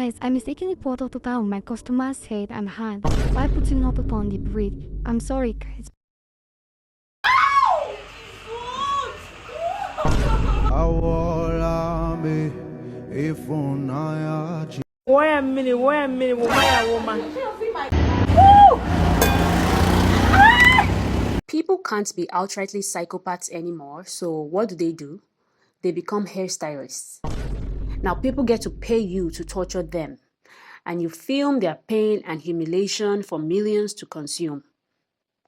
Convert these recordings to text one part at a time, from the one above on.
Guys, I mistakenly poured out total on my customer's head and hand while putting hot water on the braid. I'm sorry, guys. Wait a minute, woman. People can't be outrightly psychopaths anymore, so what do? They become hairstylists. Now people get to pay you to torture them, and you film their pain and humiliation for millions to consume.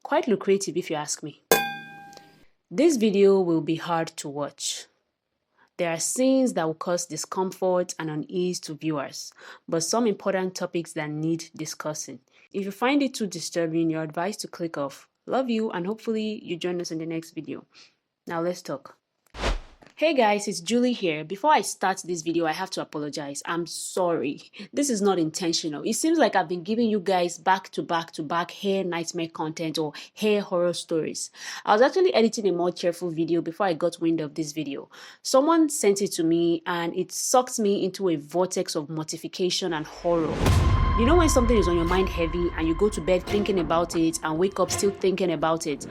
Quite lucrative if you ask me. This video will be hard to watch. There are scenes that will cause discomfort and unease to viewers, but some important topics that need discussing. If you find it too disturbing, you're advised to click off. Love you, and hopefully you join us in the next video. Now let's talk. Hey guys, it's Julie here. Before I start this video, I have to apologize. I'm sorry. This is not intentional. It seems like I've been giving you guys back to back hair nightmare content or hair horror stories. I was actually editing a more cheerful video before I got wind of this video. Someone sent it to me and it sucked me into a vortex of mortification and horror. You know when something is on your mind heavy and you go to bed thinking about it and wake up still thinking about it?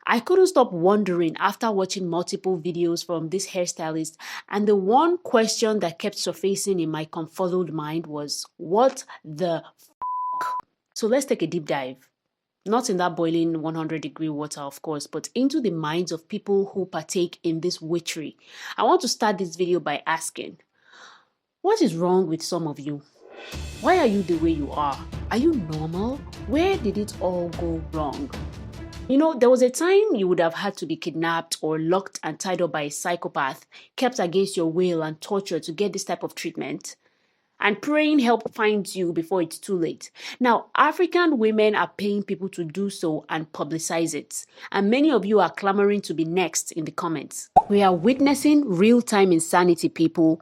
I couldn't stop wondering after watching multiple videos from this hairstylist, and the one question that kept surfacing in my confuzzled mind was, what the f***? So let's take a deep dive. Not in that boiling 100-degree water, of course, but into the minds of people who partake in this witchery. I want to start this video by asking, what is wrong with some of you? Why are you the way you are? Are you normal? Where did it all go wrong? You know, there was a time you would have had to be kidnapped or locked and tied up by a psychopath, kept against your will and tortured to get this type of treatment. And praying help finds you before it's too late. Now, African women are paying people to do so and publicize it. And many of you are clamoring to be next in the comments. We are witnessing real-time insanity, people.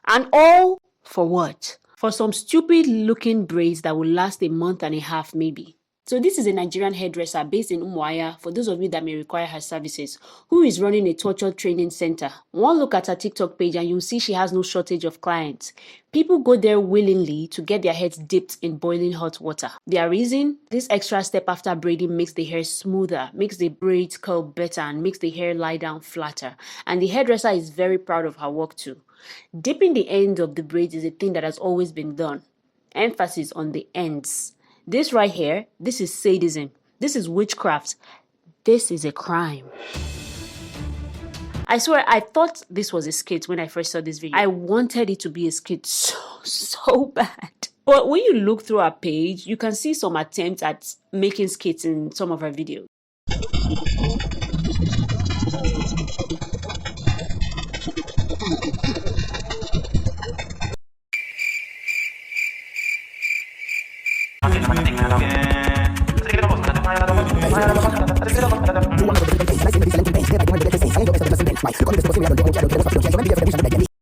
And all for what? For some stupid looking braids that will last a month and a half maybe. So this is a Nigerian hairdresser based in Umuahia, for those of you that may require her services, who is running a torture training center. One look at her TikTok page and you'll see she has no shortage of clients. People go there willingly to get their heads dipped in boiling hot water. Their reason? This extra step after braiding makes the hair smoother, makes the braids curl better, and makes the hair lie down flatter. And the hairdresser is very proud of her work too. Dipping the ends of the braids is a thing that has always been done. Emphasis on the ends. This right here, this is sadism. This is witchcraft. This is a crime. I swear, I thought this was a skit when I first saw this video. I wanted it to be a skit so bad. But when you look through our page, you can see some attempts at making skits in some of our videos.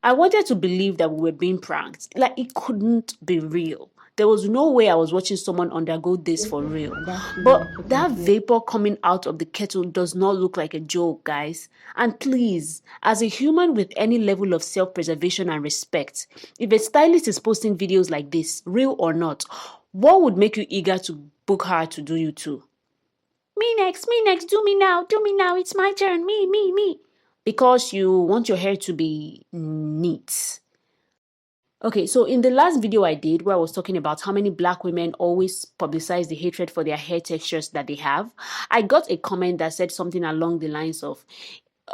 I wanted to believe that we were being pranked. Like, it couldn't be real. There was no way I was watching someone undergo this for real. But that vapor coming out of the kettle does not look like a joke, guys. And please, as a human with any level of self-preservation and respect, if a stylist is posting videos like this, real or not, what would make you eager to book her to do you too? Me next, do me now, it's my turn, me. Because you want your hair to be neat. Okay, so in the last video I did where I was talking about how many black women always publicize the hatred for their hair textures that they have, I got a comment that said something along the lines of,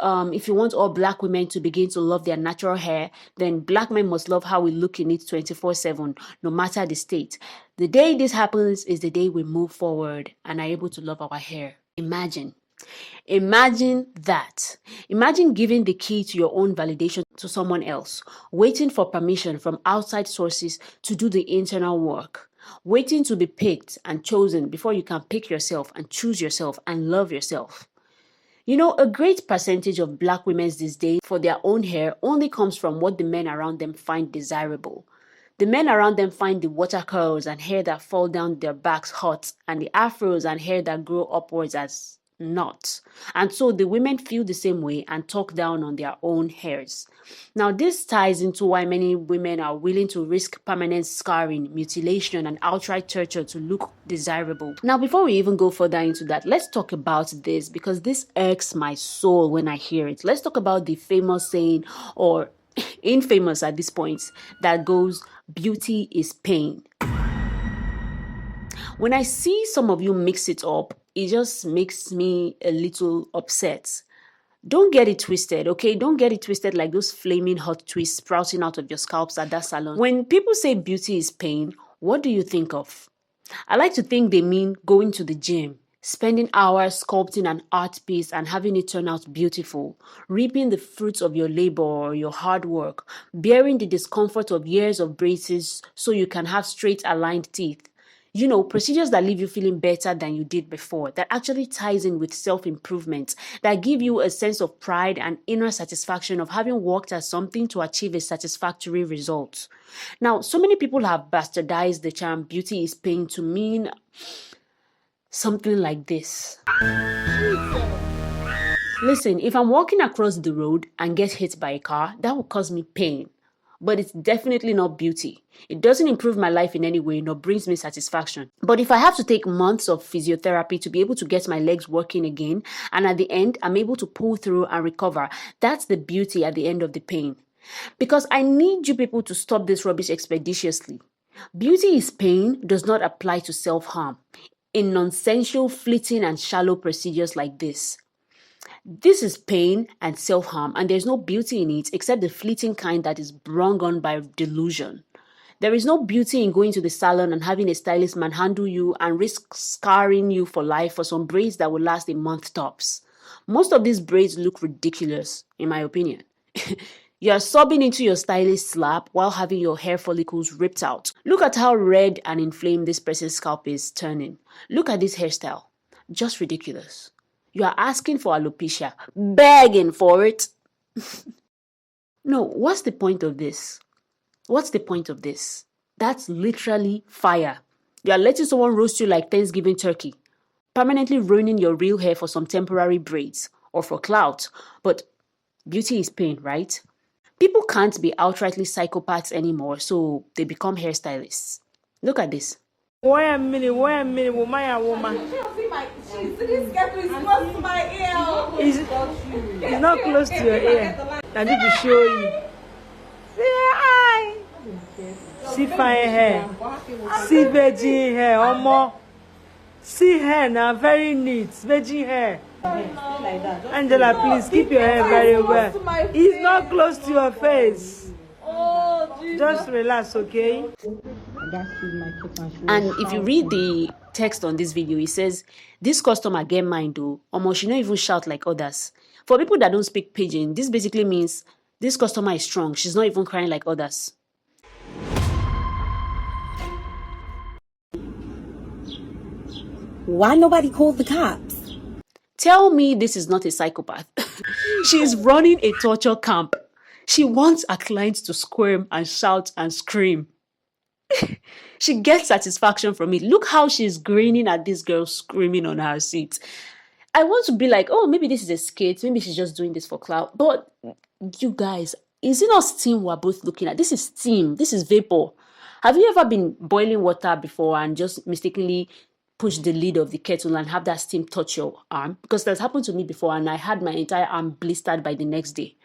if you want all black women to begin to love their natural hair, then black men must love how we look in it 24/7, no matter the state. The day this happens is the day we move forward and are able to love our hair. Imagine that. Imagine giving the key to your own validation to someone else, waiting for permission from outside sources to do the internal work, waiting to be picked and chosen before you can pick yourself and choose yourself and love yourself. You know, a great percentage of black women these days for their own hair only comes from what the men around them find desirable. The men around them find the water curls and hair that fall down their backs hot, and the afros and hair that grow upwards as not. And so the women feel the same way and talk down on their own hairs. Now, this ties into why many women are willing to risk permanent scarring, mutilation, and outright torture to look desirable. Now, before we even go further into that, let's talk about this because this irks my soul when I hear it. Let's talk about the famous saying, or infamous at this point, that goes, beauty is pain. When I see some of you mix it up, it just makes me a little upset. Don't get it twisted, okay? Don't get it twisted like those flaming hot twists sprouting out of your scalps at that salon. When people say beauty is pain, what do you think of? I like to think they mean going to the gym, spending hours sculpting an art piece and having it turn out beautiful, reaping the fruits of your labor or your hard work, bearing the discomfort of years of braces so you can have straight aligned teeth. You know, procedures that leave you feeling better than you did before, that actually ties in with self-improvement, that give you a sense of pride and inner satisfaction of having worked at something to achieve a satisfactory result. Now, so many people have bastardized the term beauty is pain to mean something like this. Listen, if I'm walking across the road and get hit by a car, that will cause me pain. But it's definitely not beauty. It doesn't improve my life in any way, nor brings me satisfaction. But if I have to take months of physiotherapy to be able to get my legs working again, and at the end, I'm able to pull through and recover, that's the beauty at the end of the pain. Because I need you people to stop this rubbish expeditiously. Beauty is pain does not apply to self-harm in nonsensical, fleeting, and shallow procedures like this. This is pain and self-harm, and there's no beauty in it except the fleeting kind that is brung on by delusion. There is no beauty in going to the salon and having a stylist manhandle you and risk scarring you for life for some braids that will last a month tops. Most of these braids look ridiculous, in my opinion. You are sobbing into your stylist's lap while having your hair follicles ripped out. Look at how red and inflamed this person's scalp is turning. Look at this hairstyle. Just ridiculous. You are asking for alopecia, begging for it. No, what's the point of this? What's the point of this? That's literally fire. You are letting someone roast you like Thanksgiving turkey, permanently ruining your real hair for some temporary braids or for clout. But beauty is pain, right? People can't be outrightly psychopaths anymore, so they become hairstylists. Look at this. Wait a minute, woman. This ghetto is close to my ear. It's not close to your ear. I need to show you. Say hi. See fine hair. See virgin hair. Omo. See hair now, very neat. Virgin hair. Angela, please keep your hair very well. It's not close to your face. Just relax, okay? And if you read the text on this video, it says, this customer get mind though. Omo, she don't even shout like others. For people that don't speak pidgin, this basically means this customer is strong. She's not even crying like others. Why nobody called the cops? Tell me this is not a psychopath. She is running a torture camp. She wants her clients to squirm and shout and scream. She gets satisfaction from it. Look how she's grinning at this girl screaming on her seat. I want to be like, oh, maybe this is a skit. Maybe she's just doing this for clout. But you guys, is it not steam we're both looking at? This is steam. This is vapor. Have you ever been boiling water before and just mistakenly push the lid of the kettle and have that steam touch your arm? Because that's happened to me before and I had my entire arm blistered by the next day.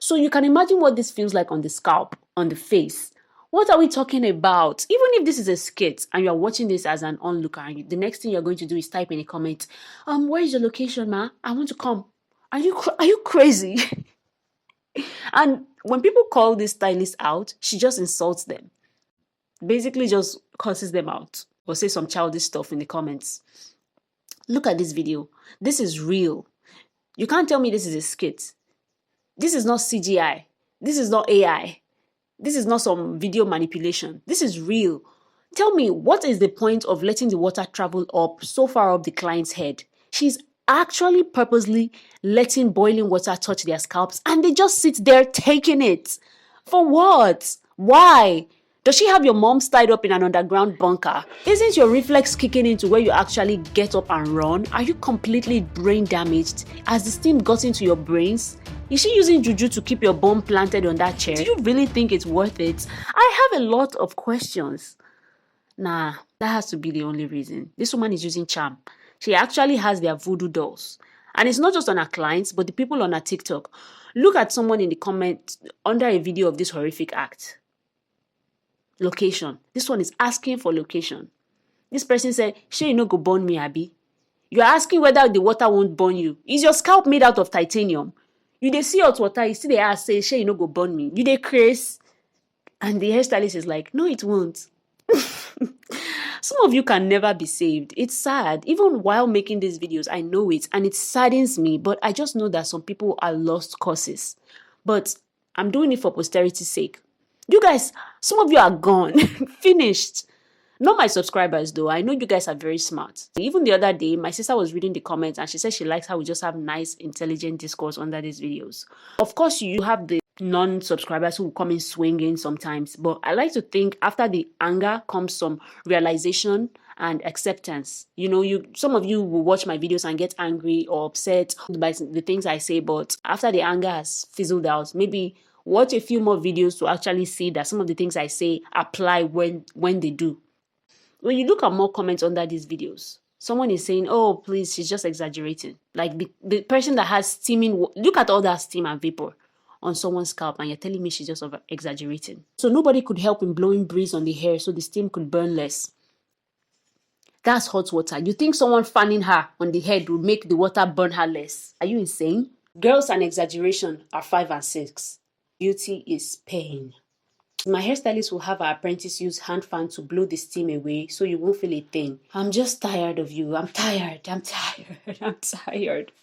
So you can imagine what this feels like on the scalp, on the face. What are we talking about? Even if this is a skit and you're watching this as an onlooker, and the next thing you're going to do is type in a comment, where is your location, ma? I want to come. Are you crazy? And when people call this stylist out, she just insults them. Basically just curses them out or say some childish stuff in the comments. Look at this video. This is real. You can't tell me this is a skit. This is not CGI. This is not AI. This is not some video manipulation. This is real. Tell me, what is the point of letting the water travel up so far up the client's head? She's actually purposely letting boiling water touch their scalps and they just sit there taking it. For what? Why? Does she have your mom tied up in an underground bunker? Isn't your reflex kicking into where you actually get up and run? Are you completely brain damaged? Has the steam got into your brains? Is she using juju to keep your bum planted on that chair? Do you really think it's worth it? I have a lot of questions. Nah, that has to be the only reason. This woman is using charm. She actually has their voodoo dolls. And it's not just on her clients, but the people on her TikTok. Look at someone in the comments under a video of this horrific act. Location. This one is asking for location. This person said, "Sure, you no go burn me, Abby." You are asking whether the water won't burn you. Is your scalp made out of titanium? You dey see hot water, you see the ass say, "Sure, you no go burn me." You dey craze. And the hairstylist is like, "No, it won't." Some of you can never be saved. It's sad. Even while making these videos, I know it, and it saddens me, but I just know that some people are lost causes. But I'm doing it for posterity's sake. You guys, some of you are gone. Finished. Not my subscribers though. I know you guys are very smart. Even the other day, my sister was reading the comments and she said she likes how we just have nice, intelligent discourse under these videos. Of course, you have the non-subscribers who will come in swinging sometimes, but I like to think after the anger comes some realization and acceptance. You know, some of you will watch my videos and get angry or upset by the things I say, but after the anger has fizzled out, maybe watch a few more videos to actually see that some of the things I say apply when they do. When you look at more comments under these videos, someone is saying, "Oh, please, she's just exaggerating." Like the person that has steaming, look at all that steam and vapor on someone's scalp and you're telling me she's just exaggerating. So nobody could help in blowing breeze on the hair so the steam could burn less. That's hot water. You think someone fanning her on the head will make the water burn her less? Are you insane? Girls and exaggeration are 5 and 6. Beauty is pain. My hairstylist will have her apprentice use hand fan to blow the steam away so you won't feel a thing. I'm just tired of you. I'm tired. I'm tired.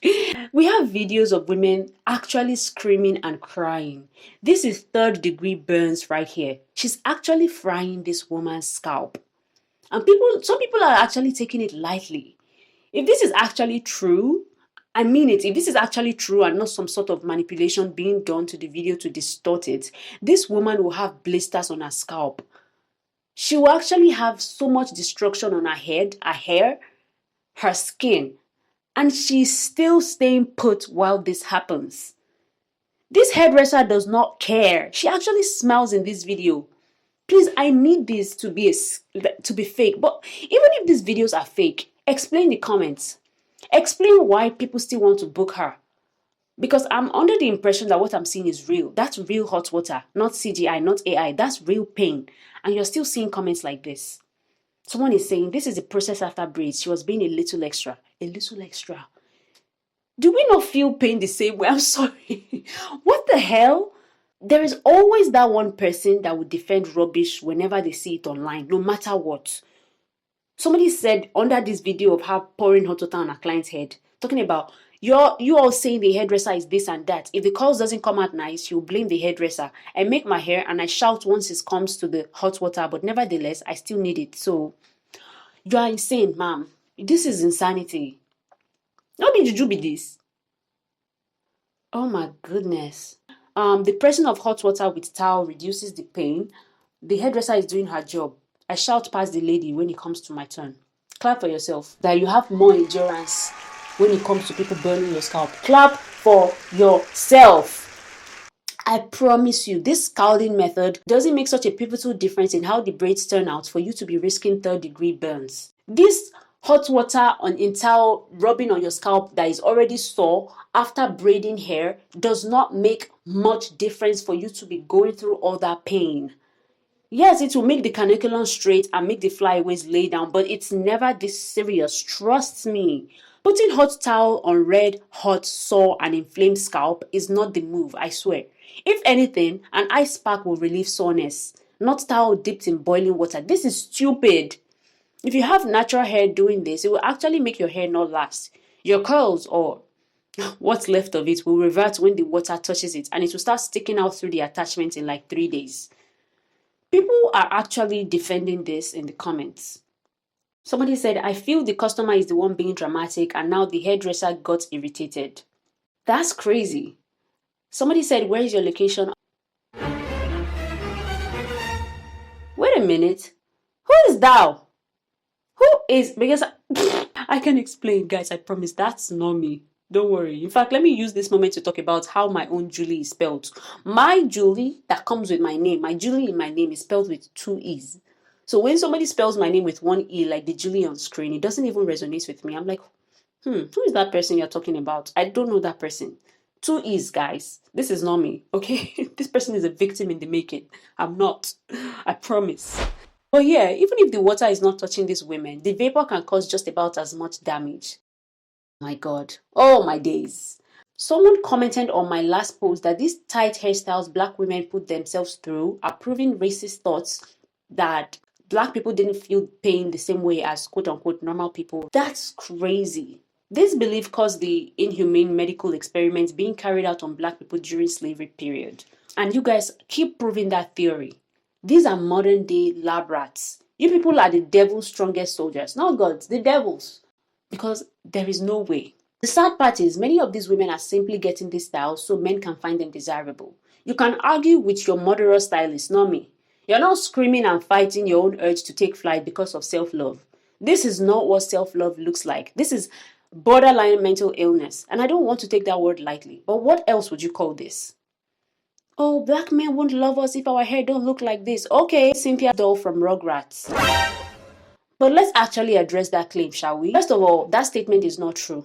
We have videos of women actually screaming and crying. This is 3rd degree burns right here. She's actually frying this woman's scalp. And some people are actually taking it lightly. If this is actually true, I mean it, if this is actually true and not some sort of manipulation being done to the video to distort it, this woman will have blisters on her scalp. She will actually have so much destruction on her head, her hair, her skin, and she's still staying put while this happens. This hairdresser does not care. She actually smiles in this video. Please, I need this to be fake. But even if these videos are fake, explain in the comments. Explain why people still want to book her. Because I'm under the impression that what I'm seeing is real. That's real hot water, not CGI, not AI. That's real pain. And you're still seeing comments like this. Someone is saying, "This is the process after braids. She was being a little extra." A little extra. Do we not feel pain the same way? I'm sorry. What the hell? There is always that one person that would defend rubbish whenever they see it online, no matter what. Somebody said under this video of her pouring hot water on her client's head, talking about, you all saying the hairdresser is this and that. If the curls doesn't come out nice, you blame the hairdresser. I make my hair and I shout once it comes to the hot water, but nevertheless, I still need it. So, you are insane, ma'am. This is insanity. How did you be this? Oh my goodness. The pressing of hot water with towel reduces the pain. The hairdresser is doing her job. I shout past the lady when it comes to my turn. Clap for yourself. That you have more endurance when it comes to people burning your scalp. Clap for yourself. I promise you, this scalding method doesn't make such a pivotal difference in how the braids turn out for you to be risking 3rd degree burns. This hot water in towel rubbing on your scalp that is already sore after braiding hair does not make much difference for you to be going through all that pain. Yes, it will make the caniculum straight and make the flyaways lay down, but it's never this serious. Trust me. Putting hot towel on red, hot, sore, and inflamed scalp is not the move, I swear. If anything, an ice pack will relieve soreness, not towel dipped in boiling water. This is stupid. If you have natural hair doing this, it will actually make your hair not last. Your curls, or what's left of it, will revert when the water touches it, and it will start sticking out through the attachment in like 3 days. People are actually defending this in the comments. Somebody said, "I feel the customer is the one being dramatic and now the hairdresser got irritated." That's crazy. Somebody said, "Where is your location?" Wait a minute. Who is thou? Who is, because I can explain, guys, I promise, that's not me. Don't worry. In fact, let me use this moment to talk about how my own Julie is spelled. My Julie that comes with my name, my Julie in my name is spelled with 2 E's. So when somebody spells my name with 1 E, like the Julie on screen, it doesn't even resonate with me. I'm like, who is that person you're talking about? I don't know that person. 2 E's, guys. This is not me, okay? This person is a victim in the making. I'm not. I promise. But yeah, even if the water is not touching these women, the vapor can cause just about as much damage. My God. Oh my days. Someone commented on my last post that these tight hairstyles black women put themselves through are proving racist thoughts that black people didn't feel pain the same way as quote unquote normal people. That's crazy. This belief caused the inhumane medical experiments being carried out on black people during slavery period. And you guys keep proving that theory. These are modern day lab rats. You people are the devil's strongest soldiers, not gods, the devils. Because there is no way. The sad part is many of these women are simply getting these styles so men can find them desirable. You can argue with your murderous stylist, not me. You're not screaming and fighting your own urge to take flight because of self-love. This is not what self-love looks like. This is borderline mental illness. And I don't want to take that word lightly. But what else would you call this? Oh, black men won't love us if our hair don't look like this. Okay, Cynthia doll from Rugrats. But let's actually address that claim, shall we? First of all, that statement is not true.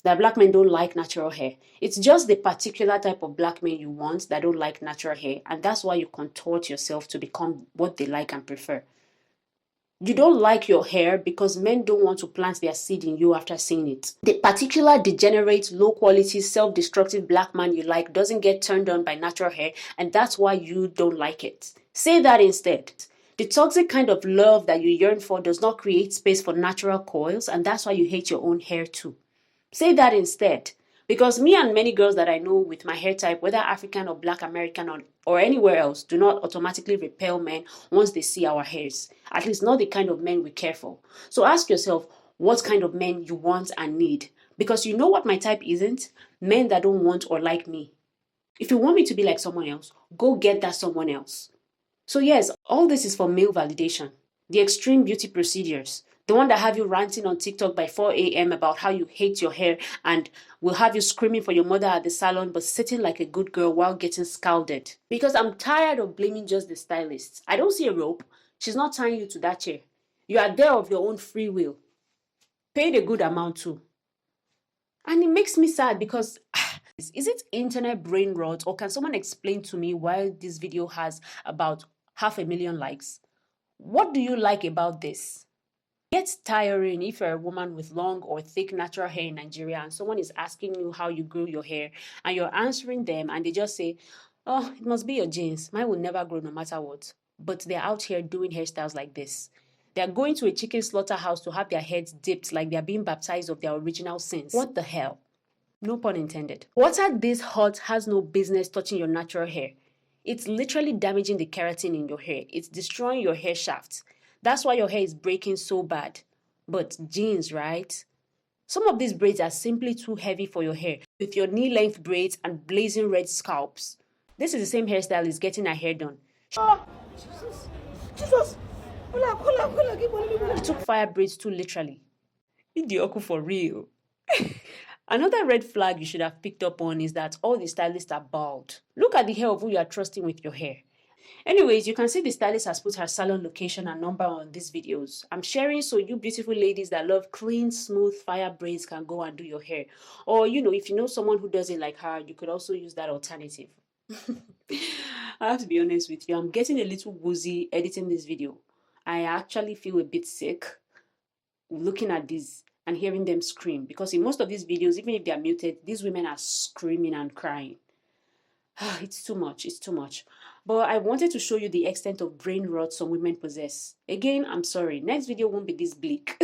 That black men don't like natural hair. It's just the particular type of black men you want that don't like natural hair, and that's why you contort yourself to become what they like and prefer. You don't like your hair because men don't want to plant their seed in you after seeing it. The particular degenerate, low-quality, self-destructive black man you like doesn't get turned on by natural hair, and that's why you don't like it. Say that instead. The toxic kind of love that you yearn for does not create space for natural coils, and that's why you hate your own hair too. Say that instead. Because me and many girls that I know with my hair type, whether African or Black American or anywhere else, do not automatically repel men once they see our hairs. At least not the kind of men we care for. So ask yourself what kind of men you want and need. Because you know what my type isn't? Men that don't want or like me. If you want me to be like someone else, go get that someone else. So yes, all this is for male validation. The extreme beauty procedures. The one that have you ranting on TikTok by 4 a.m. about how you hate your hair and will have you screaming for your mother at the salon but sitting like a good girl while getting scalded. Because I'm tired of blaming just the stylist. I don't see a rope. She's not tying you to that chair. You are there of your own free will. Paid a good amount too. And it makes me sad because is it internet brain rot, or can someone explain to me why this video has about 500,000 likes? What do you like about this? It's tiring if you're a woman with long or thick natural hair in Nigeria and someone is asking you how you grew your hair and you're answering them and they just say, oh, it must be your genes. Mine will never grow no matter what. But they're out here doing hairstyles like this. They're going to a chicken slaughterhouse to have their heads dipped like they're being baptized of their original sins. What the hell? No pun intended. Water this hot has no business touching your natural hair. It's literally damaging the keratin in your hair. It's destroying your hair shafts. That's why your hair is breaking so bad. But genes, right? Some of these braids are simply too heavy for your hair, with your knee-length braids and blazing red scalps. This is the same hairstyle as getting her hair done. Oh, Jesus. She took fire braids too literally. Idioku for real. Another red flag you should have picked up on is that all the stylists are bald. Look at the hair of who you are trusting with your hair. Anyways, you can see the stylist has put her salon location and number on these videos. I'm sharing so you beautiful ladies that love clean, smooth fire braids can go and do your hair. Or, if you know someone who does it like her, you could also use that alternative. I have to be honest with you, I'm getting a little woozy editing this video. I actually feel a bit sick looking at these and hearing them scream, because in most of these videos, even if they are muted, these women are screaming and crying. It's too much. But I wanted to show you the extent of brain rot some women possess. Again, I'm sorry. Next video won't be this bleak.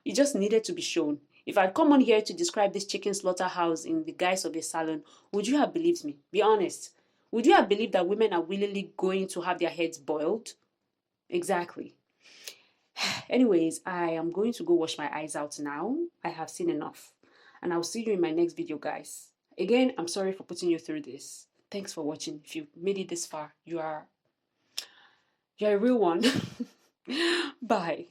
It just needed to be shown. If I'd come on here to describe this chicken slaughterhouse in the guise of a salon, would you have believed me? Be honest. Would you have believed that women are willingly going to have their heads boiled? Exactly. Anyways, I am going to go wash my eyes out now. I have seen enough. And I'll see you in my next video, guys. Again, I'm sorry for putting you through this. Thanks for watching. If you made it this far, you are You're a real one. Bye.